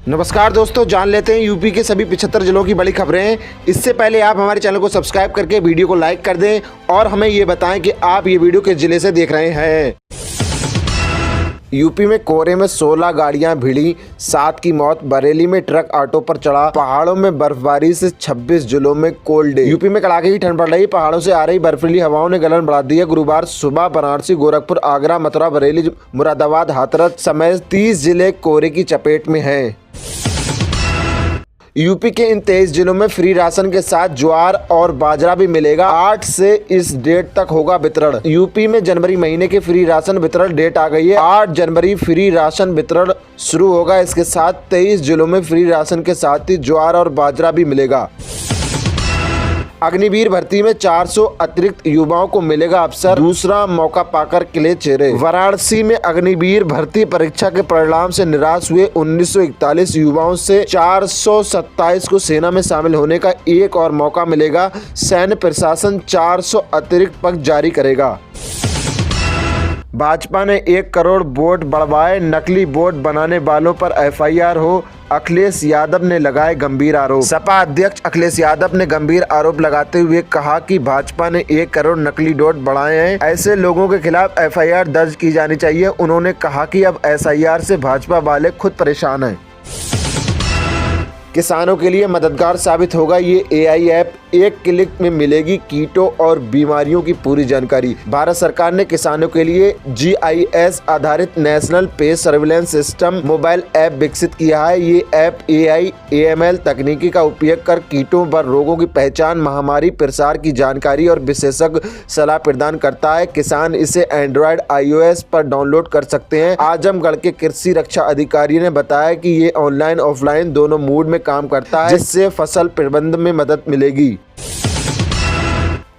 नमस्कार दोस्तों, जान लेते हैं यूपी के सभी 75 जिलों की बड़ी खबरें। इससे पहले आप हमारे चैनल को सब्सक्राइब करके वीडियो को लाइक कर दें और हमें ये बताएं कि आप ये वीडियो किस जिले से देख रहे हैं। यूपी में कोहरे में 16 गाड़ियां भिड़ी, 7 की मौत। बरेली में ट्रक ऑटो पर चढ़ा। पहाड़ों में बर्फबारी से 26 जिलों में कोल्ड डे। यूपी में कड़ाके की ठंड पड़ रही। पहाड़ों से आ रही बर्फीली हवाओं ने गलन बढ़ा दी है। गुरुवार सुबह वाराणसी, गोरखपुर, आगरा, मथुरा, बरेली, मुरादाबाद, हाथरस समेत 30 जिले कोहरे की चपेट में हैं। यूपी के इन 23 जिलों में फ्री राशन के साथ ज्वार और बाजरा भी मिलेगा। 8 से इस डेट तक होगा वितरण। यूपी में जनवरी महीने के फ्री राशन वितरण डेट आ गई है। 8 जनवरी फ्री राशन वितरण शुरू होगा। इसके साथ 23 जिलों में फ्री राशन के साथ ही ज्वार और बाजरा भी मिलेगा। अग्निवीर भर्ती में 400 अतिरिक्त युवाओं को मिलेगा अवसर। दूसरा मौका पाकर खिले चेहरे। वाराणसी में अग्निवीर भर्ती परीक्षा के परिणाम से निराश हुए 1941 युवाओं से 427 को सेना में शामिल होने का एक और मौका मिलेगा। सैन्य प्रशासन 400 अतिरिक्त पद जारी करेगा। भाजपा ने 1 करोड़ वोट बढ़वाए, नकली वोट बनाने वालों पर एफआईआर हो। अखिलेश यादव ने लगाए गंभीर आरोप। सपा अध्यक्ष अखिलेश यादव ने गंभीर आरोप लगाते हुए कहा कि भाजपा ने 1 करोड़ नकली वोट बढ़ाए हैं। ऐसे लोगों के खिलाफ एफआईआर दर्ज की जानी चाहिए। उन्होंने कहा कि अब एसआईआर से भाजपा वाले खुद परेशान हैं। किसानों के लिए मददगार साबित होगा ये एआई ऐप। एक क्लिक में मिलेगी कीटों और बीमारियों की पूरी जानकारी। भारत सरकार ने किसानों के लिए जीआईएस आधारित national paste surveillance system mobile app विकसित किया है। ये ऐप एआई एएमएल तकनीकी का उपयोग कर कीटों व रोगों की पहचान, महामारी प्रसार की जानकारी और विशेषज्ञ सलाह प्रदान करता है। किसान इसे एंड्रॉयड, iOS पर डाउनलोड कर सकते हैं। आजमगढ़ के कृषि रक्षा अधिकारी ने बताया कि ये ऑनलाइन ऑफलाइन दोनों मोड में काम करता है, जिससे फसल प्रबंधन में मदद मिलेगी।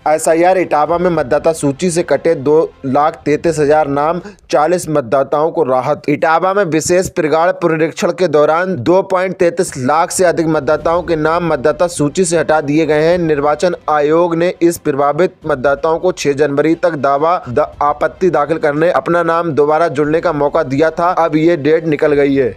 एसआईआर इटावा में मतदाता सूची से कटे 2,33,000 नाम, 40 मतदाताओं को राहत। इटावा में विशेष प्रगाढ़ पुनरीक्षण के दौरान 2.33 लाख से अधिक मतदाताओं के नाम मतदाता सूची से हटा दिए गए हैं। निर्वाचन आयोग ने इस प्रभावित मतदाताओं को 6 जनवरी तक आपत्ति दाखिल करने, अपना नाम दोबारा जुड़ने का मौका दिया था। अब ये डेट निकल गई है।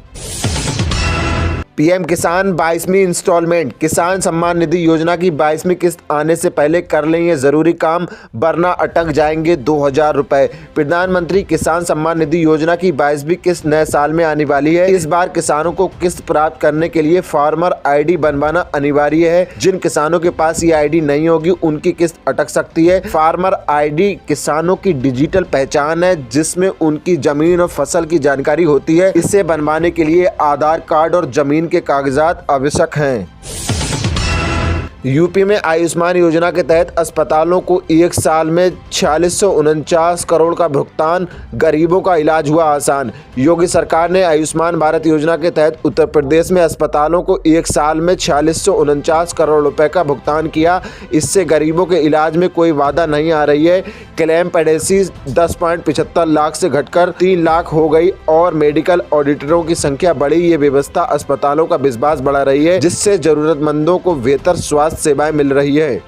पीएम किसान 22वीं इंस्टॉलमेंट। किसान सम्मान निधि योजना की 22वीं किस्त आने से पहले कर लें ये जरूरी काम, वरना अटक जाएंगे 2000 रुपए। प्रधानमंत्री किसान सम्मान निधि योजना की 22वीं किस्त नए साल में आने वाली है। इस बार किसानों को किस्त प्राप्त करने के लिए फार्मर आईडी बनवाना अनिवार्य है। जिन किसानों के पास ये आईडी नहीं होगी उनकी किस्त अटक सकती है। फार्मर आईडी किसानों की डिजिटल पहचान है, जिसमें उनकी जमीन और फसल की जानकारी होती है। इसे बनवाने के लिए आधार कार्ड और जमीन के कागजात आवश्यक हैं। यूपी में आयुष्मान योजना के तहत अस्पतालों को 1 साल में 4649 करोड़ का भुगतान, गरीबों का इलाज हुआ आसान। योगी सरकार ने आयुष्मान भारत योजना के तहत उत्तर प्रदेश में अस्पतालों को 1 साल में 4649 करोड़ रुपए का भुगतान किया। इससे गरीबों के इलाज में कोई बाधा नहीं आ रही है। क्लेम पेडेंसी 10.75 लाख से घटकर 3 लाख हो गई और मेडिकल ऑडिटरों की संख्या बढ़ी। ये व्यवस्था अस्पतालों का विश्वास बढ़ा रही है, जिससे जरूरतमंदों को बेहतर स्वास्थ्य सेवाएं मिल रही है।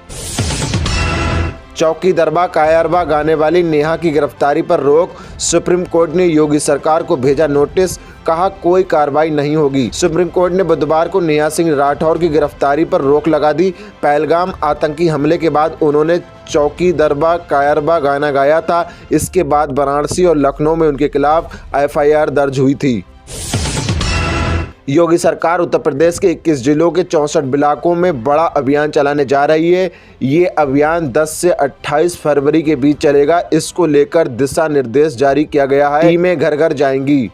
चौकी दरबा कायरबा गाने वाली नेहा की गिरफ्तारी पर रोक। सुप्रीम कोर्ट ने योगी सरकार को भेजा नोटिस, कहा कोई कार्रवाई नहीं होगी। सुप्रीम कोर्ट ने बुधवार को नेहा सिंह राठौर की गिरफ्तारी पर रोक लगा दी। पहलगाम आतंकी हमले के बाद उन्होंने चौकी दरबा कायरबा गाना गाया था। इसके बाद वाराणसी और लखनऊ में उनके खिलाफ एफआईआर दर्ज हुई थी। योगी सरकार उत्तर प्रदेश के 21 जिलों के 64 ब्लॉकों में बड़ा अभियान चलाने जा रही है। ये अभियान 10 से 28 फरवरी के बीच चलेगा। इसको लेकर दिशा निर्देश जारी किया गया है। टीमें घर घर जाएंगी।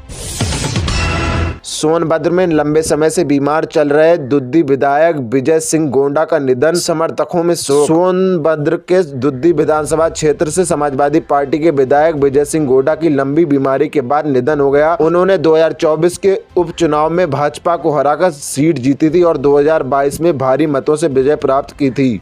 सोनभद्र में लंबे समय से बीमार चल रहे दुद्दी विधायक विजय सिंह गोंडा का निधन, समर्थकों में शोक। सोनभद्र के दुद्दी विधानसभा क्षेत्र से समाजवादी पार्टी के विधायक विजय सिंह गोंडा की लंबी बीमारी के बाद निधन हो गया। उन्होंने 2024 के उपचुनाव में भाजपा को हराकर सीट जीती थी और 2022 में भारी मतों से विजय प्राप्त की थी।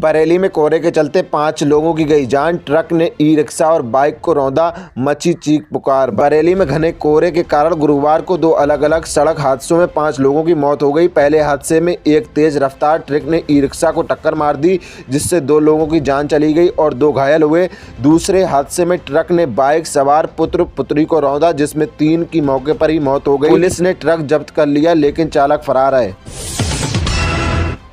बरेली में कोहरे के चलते 5 लोगों की गई जान, ट्रक ने ई रिक्शा और बाइक को रौंदा, मची चीख पुकार। बरेली में घने कोहरे के कारण गुरुवार को 2 अलग अलग सड़क हादसों में 5 लोगों की मौत हो गई। पहले हादसे में एक तेज रफ्तार ट्रक ने ई रिक्शा को टक्कर मार दी, जिससे 2 लोगों की जान चली गई और 2 घायल हुए। दूसरे हादसे में ट्रक ने बाइक सवार पुत्र पुत्री को रौंदा, जिसमें 3 की मौके पर ही मौत हो गई। पुलिस ने ट्रक जब्त कर लिया, लेकिन चालक फरार है।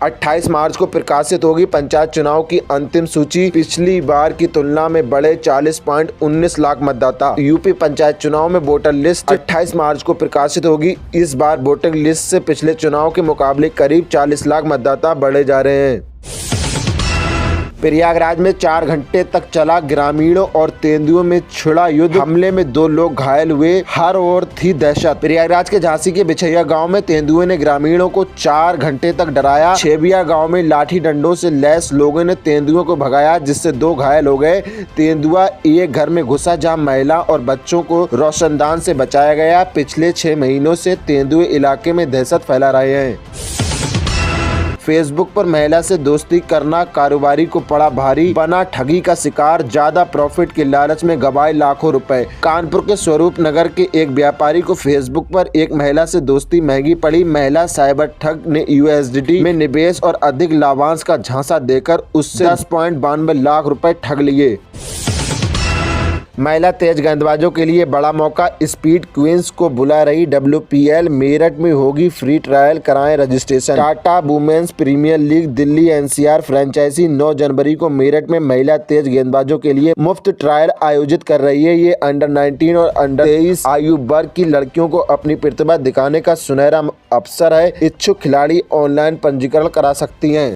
28 मार्च को प्रकाशित होगी पंचायत चुनाव की अंतिम सूची। पिछली बार की तुलना में बढ़े 40.19 लाख मतदाता। यूपी पंचायत चुनाव में वोटर लिस्ट 28 मार्च को प्रकाशित होगी। इस बार वोटर लिस्ट से पिछले चुनाव के मुकाबले करीब 40 लाख मतदाता बढ़े जा रहे हैं। प्रयागराज में 4 घंटे तक चला ग्रामीणों और तेंदुओं में छिड़ा युद्ध, हमले में 2 लोग घायल हुए, हर ओर थी दहशत। प्रयागराज के झांसी के बिछैया गांव में तेंदुए ने ग्रामीणों को 4 घंटे तक डराया। छेबिया गांव में लाठी डंडों से लैस लोगों ने तेंदुओं को भगाया, जिससे 2 घायल हो गए। तेंदुआ एक घर में घुसा, जहां महिला और बच्चों को रोशनदान से बचाया गया। पिछले 6 महीनों से तेंदुए इलाके में दहशत फैला रहे हैं। फेसबुक पर महिला से दोस्ती करना कारोबारी को पड़ा भारी, बना ठगी का शिकार, ज्यादा प्रॉफिट के लालच में गवाए लाखों रुपए। कानपुर के स्वरूप नगर के एक व्यापारी को फेसबुक पर एक महिला से दोस्ती महंगी पड़ी। महिला साइबर ठग ने USDT में निवेश और अधिक लाभांश का झांसा देकर उससे 10.92 लाख रुपए ठग लिए। महिला तेज गेंदबाजों के लिए बड़ा मौका, स्पीड क्वींस को बुला रही WPL। मेरठ में होगी फ्री ट्रायल, कराएं registration. Tata women's premier league Delhi NCR franchise 9 जनवरी को मेरठ में महिला तेज गेंदबाजों के लिए मुफ्त ट्रायल आयोजित कर रही है। ये अंडर 19 और अंडर 23 आयु वर्ग की लड़कियों को अपनी प्रतिभा दिखाने का सुनहरा अवसर है। इच्छुक खिलाड़ी ऑनलाइन पंजीकरण करा सकती हैं।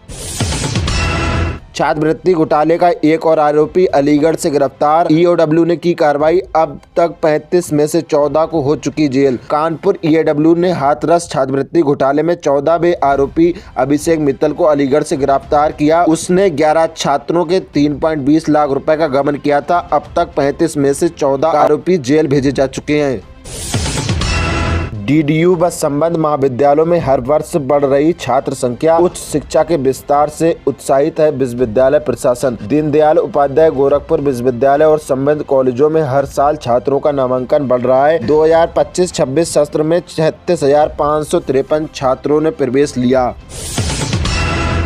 छात्रवृत्ति घोटाले का एक और आरोपी अलीगढ़ से गिरफ्तार, EOW ने की कार्रवाई। अब तक 35 में से 14 को हो चुकी जेल। कानपुर EOW ने हाथरस छात्रवृत्ति घोटाले में 14वें आरोपी अभिषेक मित्तल को अलीगढ़ से गिरफ्तार किया। उसने 11 छात्रों के 3.20 लाख रुपए का गबन किया था। अब तक 35 में से 14 आरोपी जेल भेजे जा चुके हैं। DDU व संबद्ध महाविद्यालयों में हर वर्ष बढ़ रही छात्र संख्या, उच्च शिक्षा के विस्तार से उत्साहित है विश्वविद्यालय प्रशासन। दीनदयाल उपाध्याय गोरखपुर विश्वविद्यालय और संबद्ध कॉलेजों में हर साल छात्रों का नामांकन बढ़ रहा है। 2025-26 सत्र में 36,553 छात्रों ने प्रवेश लिया।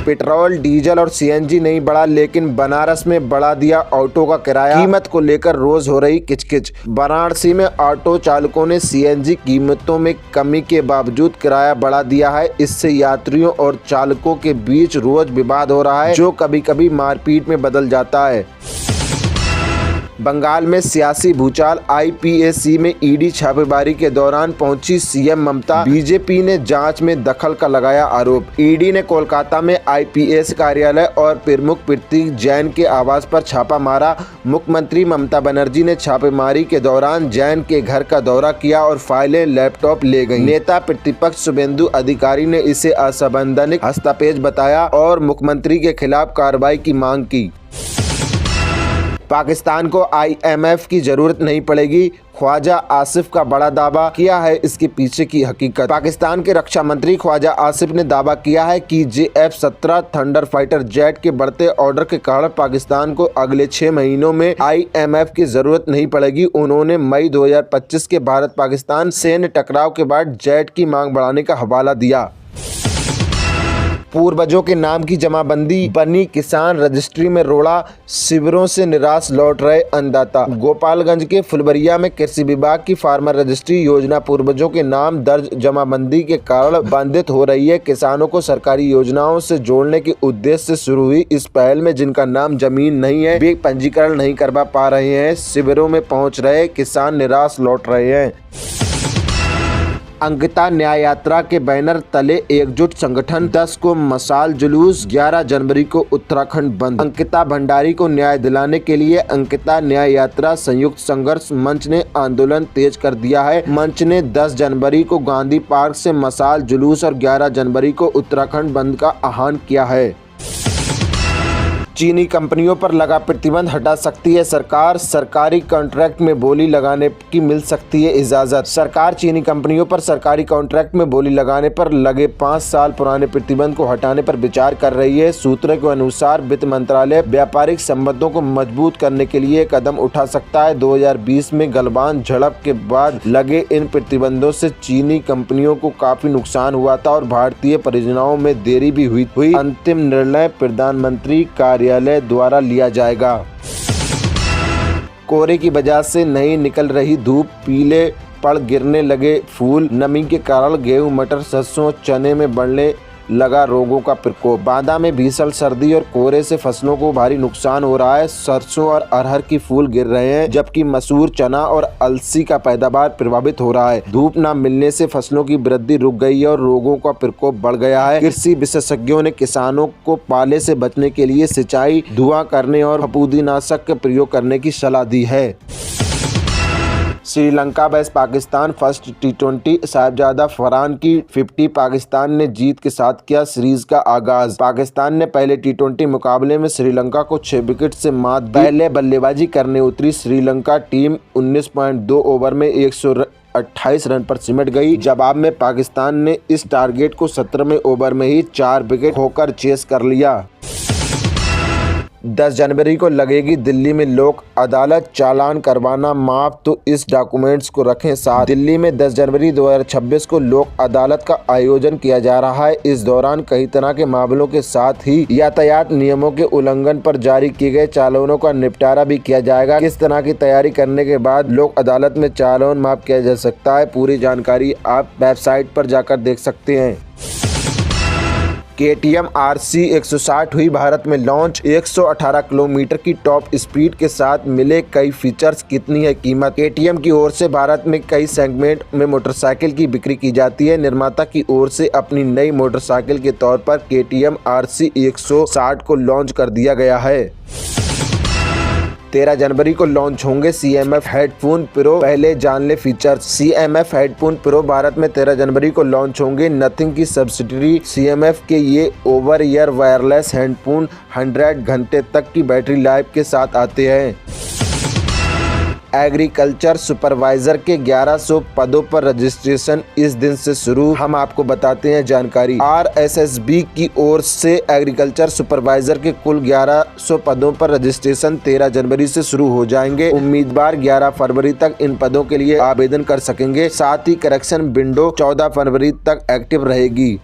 पेट्रोल, डीजल और CNG नहीं बढ़ा, लेकिन बनारस में बढ़ा दिया ऑटो का किराया। कीमत को लेकर रोज हो रही किचकिच। वाराणसी में ऑटो चालकों ने CNG कीमतों में कमी के बावजूद किराया बढ़ा दिया है। इससे यात्रियों और चालकों के बीच रोज विवाद हो रहा है, जो कभी कभी मारपीट में बदल जाता है। बंगाल में सियासी भूचाल, IPAC में ED छापेमारी के दौरान पहुंची CM ममता। BJP ने जांच में दखल का लगाया आरोप। ED ने कोलकाता में IPAC कार्यालय और प्रमुख प्रतीक जैन के आवास पर छापा मारा। मुख्यमंत्री ममता बनर्जी ने छापेमारी के दौरान जैन के घर का दौरा किया और फाइलें, लैपटॉप ले गईं। नेता प्रतिपक्ष शुभेंदु अधिकारी ने इसे असंवैधानिक हस्तक्षेप बताया और मुख्यमंत्री के खिलाफ कार्रवाई की मांग की। पाकिस्तान को IMF की जरूरत नहीं पड़ेगी, ख्वाजा आसिफ का बड़ा दावा। किया है इसके पीछे की हकीकत। पाकिस्तान के रक्षा मंत्री ख्वाजा आसिफ ने दावा किया है कि J-F-17 थंडर फाइटर जेट के बढ़ते ऑर्डर के कारण पाकिस्तान को अगले 6 महीनों में IMF की जरूरत नहीं पड़ेगी। उन्होंने मई 2025 के भारत पाकिस्तान सैन्य टकराव के बाद जेट की मांग बढ़ाने का हवाला दिया। पूर्वजों के नाम की जमाबंदी बनी किसान रजिस्ट्री में रोड़ा, शिविरों से निराश लौट रहे अन्नदाता। गोपालगंज के फुलबरिया में कृषि विभाग की फार्मर रजिस्ट्री योजना पूर्वजों के नाम दर्ज जमाबंदी के कारण बाधित हो रही है। किसानों को सरकारी योजनाओं से जोड़ने के उद्देश्य से शुरू हुई इस पहल में जिनका नाम जमीन नहीं है, वे पंजीकरण नहीं करवा पा रहे हैं। शिविरों में पहुंच रहे किसान निराश लौट रहे हैं। अंकिता न्याय यात्रा के बैनर तले एकजुट संगठन, 10 को मशाल जुलूस, 11 जनवरी को उत्तराखंड बंद। अंकिता भंडारी को न्याय दिलाने के लिए अंकिता न्याय यात्रा संयुक्त संघर्ष मंच ने आंदोलन तेज कर दिया है। मंच ने 10 जनवरी को गांधी पार्क से मशाल जुलूस और 11 जनवरी को उत्तराखंड बंद का आह्वान किया है। चीनी कंपनियों पर लगा प्रतिबंध हटा सकती है सरकार, सरकारी कॉन्ट्रैक्ट में बोली लगाने की मिल सकती है इजाजत। सरकार चीनी कंपनियों पर सरकारी कॉन्ट्रैक्ट में बोली लगाने पर लगे 5 साल पुराने प्रतिबंध को हटाने पर विचार कर रही है। सूत्रों के अनुसार वित्त मंत्रालय व्यापारिक संबंधों को मजबूत करने के लिए कदम उठा सकता है। 2020 में गलवान झड़प के बाद लगे इन प्रतिबंधों से चीनी कंपनियों को काफी नुकसान हुआ था और भारतीय परियोजनाओं में देरी भी हुई। अंतिम निर्णय प्रधानमंत्री कार्यालय द्वारा लिया जाएगा। कोहरे की वजह से नहीं निकल रही धूप, पीले पड़ गिरने लगे फूल, नमी के कारण गेहूं, मटर, सरसों, चने में बढ़ने लगा रोगों का प्रकोप। बांदा में भीषण सर्दी और कोहरे से फसलों को भारी नुकसान हो रहा है। सरसों और अरहर की फूल गिर रहे हैं, जबकि मसूर, चना और अलसी का पैदावार प्रभावित हो रहा है। धूप न मिलने से फसलों की वृद्धि रुक गई है और रोगों का प्रकोप बढ़ गया है। कृषि विशेषज्ञों ने किसानों को पाले से बचने के लिए सिंचाई, धुआं करने और फफूंदीनाशक का प्रयोग करने की सलाह दी है। Sri Lanka vs Pakistan first T20, Sahibzada Farhan की 50। पाकिस्तान ने जीत के साथ किया सीरीज का आगाज। पाकिस्तान ने पहले T20 मुकाबले में श्रीलंका को 6 विकेट से मात दी। पहले बल्लेबाजी करने उतरी श्रीलंका टीम 19.2 ओवर में 128 रन पर सिमट गई। जवाब में पाकिस्तान ने इस टारगेट को 17वें ओवर में ही 4 विकेट खोकर चेस कर लिया। 10 जनवरी को लगेगी दिल्ली में लोक अदालत, चालान करवाना माफ तो इस डॉक्यूमेंट्स को रखें साथ। दिल्ली में 10 जनवरी 2026 को लोक अदालत का आयोजन किया जा रहा है। इस दौरान कई तरह के मामलों के साथ ही यातायात नियमों के उल्लंघन पर जारी किए गए चालानों का निपटारा भी किया जाएगा। किस तरह की तैयारी करने के बाद लोक अदालत में चालान माफ किया जा सकता है, पूरी जानकारी आप वेबसाइट पर जाकर देख सकते हैं। KTM RC 160 हुई भारत में लॉन्च। 118 किलोमीटर की टॉप स्पीड के साथ मिले कई फीचर्स, कितनी है कीमत? KTM की ओर से भारत में कई सेगमेंट में मोटरसाइकिल की बिक्री की जाती है। निर्माता की ओर से अपनी नई मोटरसाइकिल के तौर पर KTM RC 160 को लॉन्च कर दिया गया है। 13 जनवरी को लॉन्च होंगे CMF हेडफोन प्रो, पहले जान ले features. CMF headphone pro Bharat में 13 जनवरी को लॉन्च होंगे। नथिंग की सब्सिडरी CMF के ये ओवर ईयर वायरलेस हेडफोन 100 घंटे तक की बैटरी लाइफ के साथ आते हैं। एग्रीकल्चर सुपरवाइजर के 1100 पदों पर रजिस्ट्रेशन इस दिन से शुरू। हम आपको बताते हैं जानकारी। RSSB की ओर से एग्रीकल्चर सुपरवाइजर के कुल 1100 पदों पर रजिस्ट्रेशन 13 जनवरी से शुरू हो जाएंगे। उम्मीदवार 11 फरवरी तक इन पदों के लिए आवेदन कर सकेंगे। साथ ही करेक्शन विंडो 14 फरवरी तक एक्टिव रहेगी।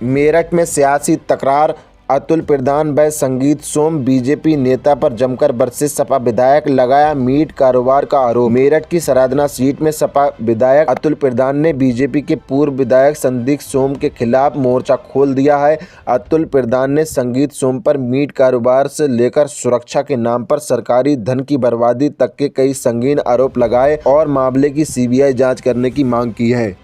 मेरठ में सियासी तकरार, अतुल प्रधान व संगीत सोम बीजेपी नेता पर जमकर बरसे सपा विधायक, लगाया मीट कारोबार का आरोप। मेरठ की सरादना सीट में सपा विधायक अतुल प्रधान ने बीजेपी के पूर्व विधायक संगीत सोम के खिलाफ मोर्चा खोल दिया है। अतुल प्रधान ने संगीत सोम पर मीट कारोबार से लेकर सुरक्षा के नाम पर सरकारी धन की बर्बादी तक के कई संगीन आरोप लगाए और मामले की CBI जाँच करने की मांग की है।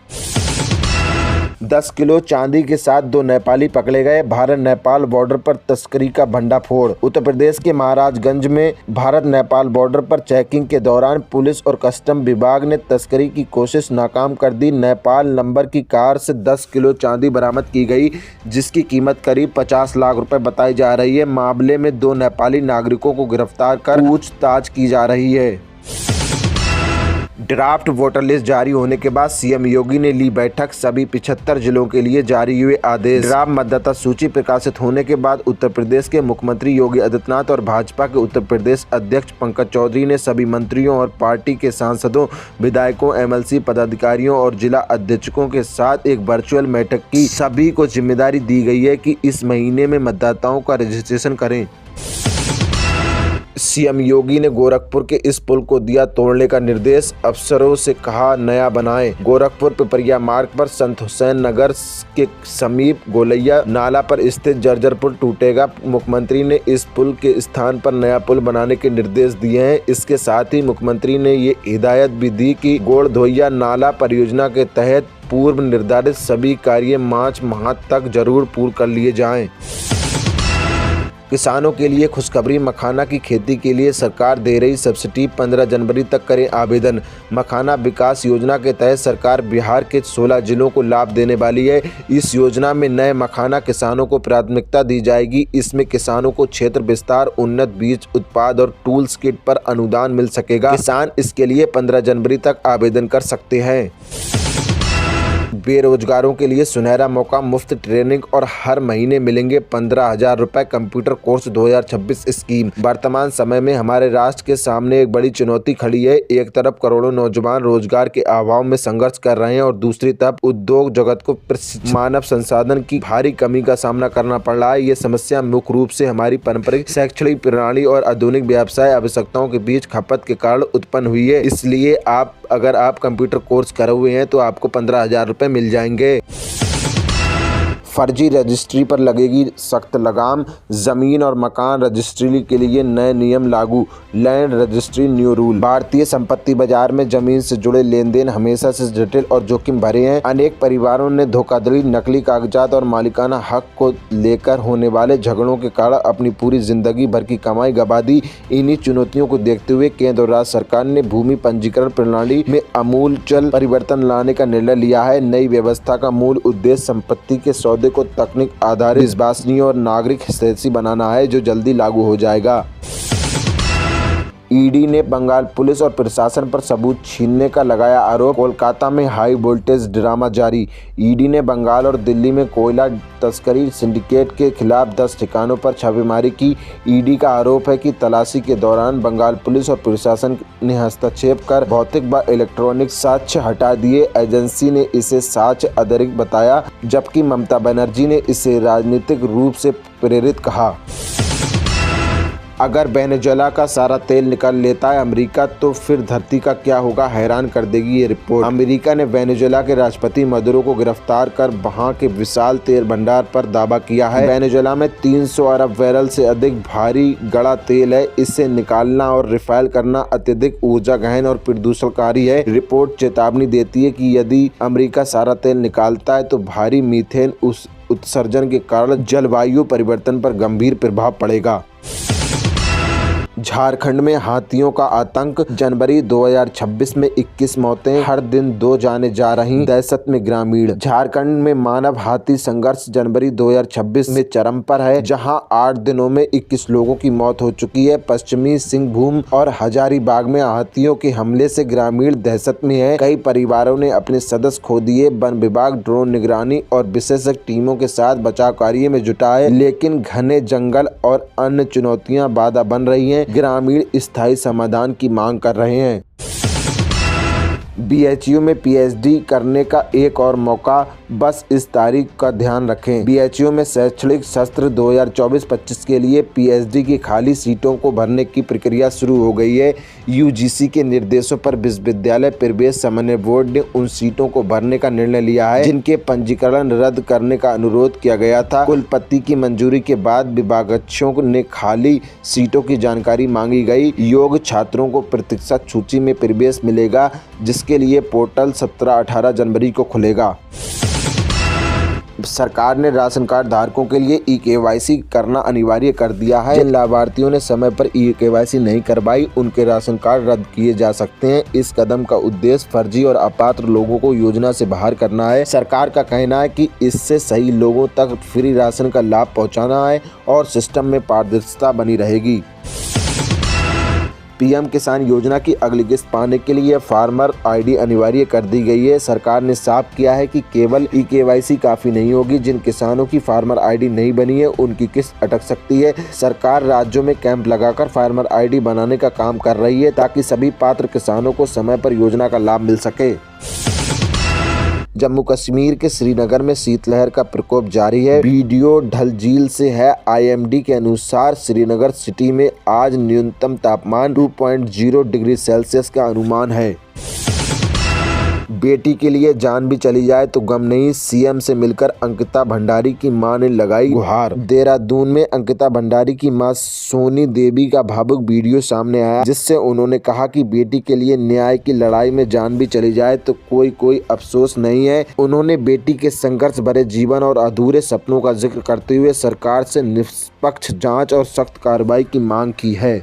10 किलो चांदी के साथ 2 नेपाली पकड़े गए। भारत नेपाल बॉर्डर पर तस्करी का भंडाफोड़। उत्तर प्रदेश के महाराजगंज में भारत नेपाल बॉर्डर पर चेकिंग के दौरान पुलिस और कस्टम विभाग ने तस्करी की कोशिश नाकाम कर दी। नेपाल नंबर की कार से 10 किलो चांदी बरामद की गई, जिसकी कीमत करीब 50 लाख रुपए बताई जा रही है। मामले में 2 नेपाली नागरिकों को गिरफ्तार कर पूछताछ की जा रही है। ड्राफ्ट वोटर लिस्ट जारी होने के बाद CM योगी ने ली बैठक, सभी 75 जिलों के लिए जारी हुए आदेश। ड्राफ्ट मतदाता सूची प्रकाशित होने के बाद उत्तर प्रदेश के मुख्यमंत्री योगी आदित्यनाथ और भाजपा के उत्तर प्रदेश अध्यक्ष पंकज चौधरी ने सभी मंत्रियों और पार्टी के सांसदों, विधायकों, MLC पदाधिकारियों और जिला अध्यक्षों के साथ एक वर्चुअल बैठक की। सभी को जिम्मेदारी दी गई है कि इस महीने में मतदाताओं का रजिस्ट्रेशन करें। CM योगी ने गोरखपुर के इस पुल को दिया तोड़ने का निर्देश, अफसरों से कहा नया बनाएं। गोरखपुर पिपरिया मार्ग पर संत हुसैन नगर के समीप गोलैया नाला पर स्थित जर्जर पुल टूटेगा। मुख्यमंत्री ने इस पुल के स्थान पर नया पुल बनाने के निर्देश दिए हैं। इसके साथ ही मुख्यमंत्री ने ये हिदायत भी दी कि गोड़धोइया नाला परियोजना के तहत पूर्व निर्धारित सभी कार्य मार्च माह तक जरूर पूर्ण कर लिए जाएं। किसानों के लिए खुशखबरी, मखाना की खेती के लिए सरकार दे रही सब्सिडी, 15 जनवरी तक करें आवेदन। मखाना विकास योजना के तहत सरकार बिहार के 16 जिलों को लाभ देने वाली है। इस योजना में नए मखाना किसानों को प्राथमिकता दी जाएगी। इसमें किसानों को क्षेत्र विस्तार, उन्नत बीज उत्पाद और टूल्स किट पर अनुदान मिल सकेगा। किसान इसके लिए 15 जनवरी तक आवेदन कर सकते हैं। बेरोजगारों के लिए सुनहरा मौका, मुफ्त ट्रेनिंग और हर महीने मिलेंगे 15,000 रुपए। Computer course 2026 scheme. वर्तमान समय में हमारे राष्ट्र के सामने एक बड़ी चुनौती खड़ी है। एक तरफ करोड़ों नौजवान रोजगार के अभाव में संघर्ष कर रहे हैं और दूसरी तरफ उद्योग जगत को मानव संसाधन की भारी कमी का सामना करना पड़ रहा है। ये समस्या मुख्य रूप से हमारी पारंपरिक शैक्षणिक प्रणाली और आधुनिक व्यवसाय आवश्यकताओं के बीच खपत के कारण उत्पन्न हुई है। इसलिए अगर आप कंप्यूटर कोर्स करे हुए हैं तो आपको 15,000 रुपए मिल जाएंगे। फर्जी रजिस्ट्री पर लगेगी सख्त लगाम, जमीन और मकान रजिस्ट्री के लिए नए नियम लागू। Land registry new rule. भारतीय संपत्ति बाजार में जमीन से जुड़े लेन देन हमेशा से जटिल और जोखिम भरे हैं। अनेक परिवारों ने धोखाधड़ी, नकली कागजात और मालिकाना हक को लेकर होने वाले झगड़ों के कारण अपनी पूरी जिंदगी भर की कमाई गंवा दी। इन्हीं चुनौतियों को देखते हुए केंद्र और राज्य सरकार ने भूमि पंजीकरण प्रणाली में आमूलचूल परिवर्तन लाने का निर्णय लिया है। नई व्यवस्था का मूल उद्देश्य संपत्ति के सौदे को तकनीक आधारित, विश्वसनीय और नागरिक हितैषी बनाना है, जो जल्दी लागू हो जाएगा। ईडी ने बंगाल पुलिस और प्रशासन पर सबूत छीनने का लगाया आरोप। कोलकाता में हाई वोल्टेज ड्रामा जारी। ईडी ने बंगाल और दिल्ली में कोयला तस्करी सिंडिकेट के खिलाफ 10 ठिकानों पर छापेमारी की। ईडी का आरोप है कि तलाशी के दौरान बंगाल पुलिस और प्रशासन ने हस्तक्षेप कर भौतिक व इलेक्ट्रॉनिक साक्ष्य हटा दिए। एजेंसी ने इसे साक्ष्य आधारित बताया, जबकि ममता बनर्जी ने इसे राजनीतिक रूप से प्रेरित कहा। अगर वेनेजुएला का सारा तेल निकाल लेता है अमेरिका, तो फिर धरती का क्या होगा, हैरान कर देगी ये रिपोर्ट। अमेरिका ने वेनेजुएला के राष्ट्रपति मदुरो को गिरफ्तार कर वहां के विशाल तेल भंडार पर दावा किया है। वेनेजुएला में 300 अरब बैरल से अधिक भारी गड़ा तेल है। इसे निकालना और रिफाइल करना अत्यधिक ऊर्जा गहन और प्रदूषणकारी है। रिपोर्ट चेतावनी देती है कि यदि अमेरिका सारा तेल निकालता है तो भारी मीथेन उत्सर्जन के कारण जलवायु परिवर्तन पर गंभीर प्रभाव पड़ेगा। झारखंड में हाथियों का आतंक। जनवरी 2026 में 21 मौतें, हर दिन 2 जाने जा रही, दहशत में ग्रामीण। झारखंड में मानव हाथी संघर्ष जनवरी 2026 में चरम पर है, जहां 8 दिनों में 21 लोगों की मौत हो चुकी है। पश्चिमी सिंहभूम और हजारीबाग में हाथियों के हमले से ग्रामीण दहशत में है। कई परिवारों ने अपने सदस्य खो दिए। वन विभाग ड्रोन निगरानी और विशेषज्ञ टीमों के साथ बचाव कार्य में जुटा है, लेकिन घने जंगल और अन्य चुनौतियां बाधा बन रही हैं। ग्रामीण स्थायी समाधान की मांग कर रहे हैं। बीएचयू में पीएचडी करने का एक और मौका, बस इस तारीख का ध्यान रखें। बीएचयू में शैक्षणिक सत्र 2024-25 के लिए पीएचडी की खाली सीटों को भरने की प्रक्रिया शुरू हो गई है। यूजीसी के निर्देशों पर विश्वविद्यालय प्रवेश समन्वय बोर्ड ने उन सीटों को भरने का निर्णय लिया है जिनके पंजीकरण रद्द करने का अनुरोध किया गया था। कुलपति की मंजूरी के बाद विभागाध्यक्षों ने खाली सीटों की जानकारी मांगी गई। योग्य छात्रों को प्रतीक्षा सूची में प्रवेश मिलेगा, जिसके लिए पोर्टल 17-18 जनवरी को खुलेगा। सरकार ने राशन कार्ड धारकों के लिए ई-केवाईसी करना अनिवार्य कर दिया है। जिन लाभार्थियों ने समय पर ई-केवाईसी नहीं करवाई, उनके राशन कार्ड रद्द किए जा सकते हैं। इस कदम का उद्देश्य फर्जी और अपात्र लोगों को योजना से बाहर करना है। सरकार का कहना है कि इससे सही लोगों तक फ्री राशन का लाभ पहुंचाना है और सिस्टम में पारदर्शिता बनी रहेगी। पीएम किसान योजना की अगली किस्त पाने के लिए फार्मर आईडी अनिवार्य कर दी गई है। सरकार ने साफ किया है कि केवल ई-केवाईसी काफी नहीं होगी। जिन किसानों की फार्मर आईडी नहीं बनी है, उनकी किस्त अटक सकती है। सरकार राज्यों में कैंप लगाकर फार्मर आईडी बनाने का काम कर रही है, ताकि सभी पात्र किसानों को समय पर योजना का लाभ मिल सके। जम्मू कश्मीर के श्रीनगर में शीतलहर का प्रकोप जारी है। वीडियो डल झील से है। आईएमडी के अनुसार श्रीनगर सिटी में आज न्यूनतम तापमान 2.0 डिग्री सेल्सियस का अनुमान है। बेटी के लिए जान भी चली जाए तो गम नहीं, सीएम से मिलकर अंकिता भंडारी की मां ने लगाई गुहार। देहरादून में अंकिता भंडारी की मां सोनी देवी का भावुक वीडियो सामने आया, जिससे उन्होंने कहा कि बेटी के लिए न्याय की लड़ाई में जान भी चली जाए तो कोई अफसोस नहीं है। उन्होंने बेटी के संघर्ष भरे जीवन और अधूरे सपनों का जिक्र करते हुए सरकार से निष्पक्ष जांच और सख्त कार्रवाई की मांग की है।